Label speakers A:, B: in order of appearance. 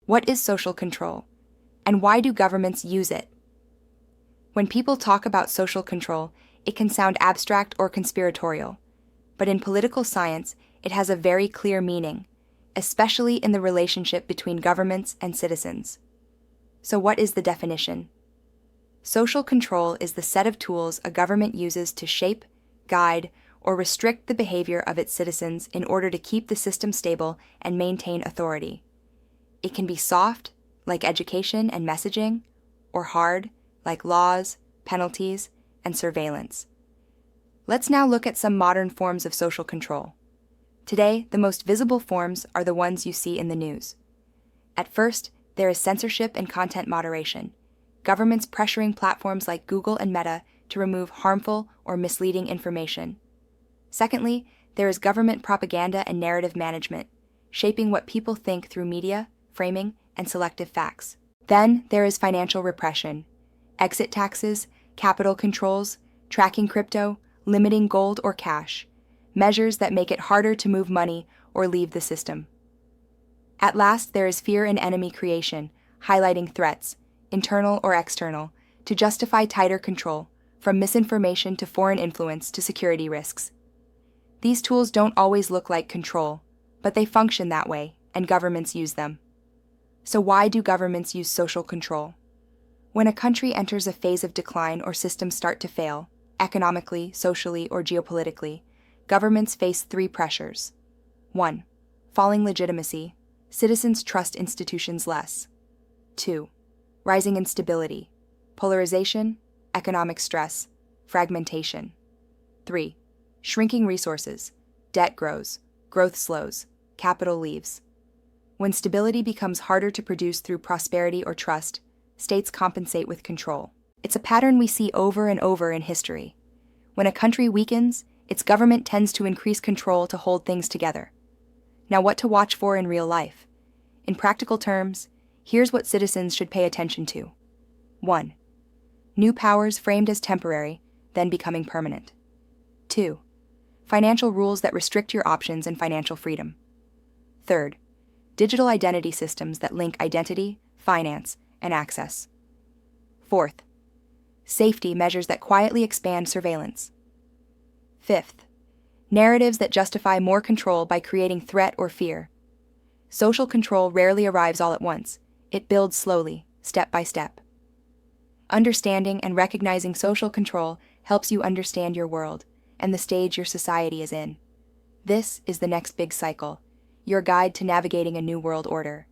A: What is social control? And why do governments use it? When people talk about social control, it can sound abstract or conspiratorial. But in political science, it has a very clear meaning, especially in the relationship between governments and citizens. So what is the definition? Social control is the set of tools a government uses to shape, guide, or restrict the behavior of its citizens in order to keep the system stable and maintain authority. It can be soft, like education and messaging, or hard, like laws, penalties, and surveillance. Let's now look at some modern forms of social control. Today, the most visible forms are the ones you see in the news. At first, there is censorship and content moderation, governments pressuring platforms like Google and Meta to remove harmful or misleading information. Secondly, there is government propaganda and narrative management, shaping what people think through media, framing, and selective facts. Then there is financial repression, exit taxes, capital controls, tracking crypto, limiting gold or cash, measures that make it harder to move money or leave the system. At last, there is fear and enemy creation, highlighting threats, internal or external, to justify tighter control, from misinformation to foreign influence to security risks. These tools don't always look like control, but they function that way, and governments use them. So why do governments use social control? When a country enters a phase of decline or systems start to fail, economically, socially, or geopolitically, governments face three pressures. 1. Falling legitimacy. Citizens trust institutions less. 2. Rising instability. Polarization, economic stress, fragmentation. 3. Shrinking resources. Debt grows, growth slows, capital leaves. When stability becomes harder to produce through prosperity or trust, states compensate with control. It's a pattern we see over and over in history. When a country weakens, its government tends to increase control to hold things together. Now, what to watch for in real life? In practical terms, here's what citizens should pay attention to. 1. New powers framed as temporary, then becoming permanent. 2. Financial rules that restrict your options and financial freedom. 3. Digital identity systems that link identity, finance, and access. 4. Safety measures that quietly expand surveillance. 5. Narratives that justify more control by creating threat or fear. Social control rarely arrives all at once. It builds slowly, step by step. Understanding and recognizing social control helps you understand your world and the stage your society is in. This is the next big cycle, your guide to navigating a new world order.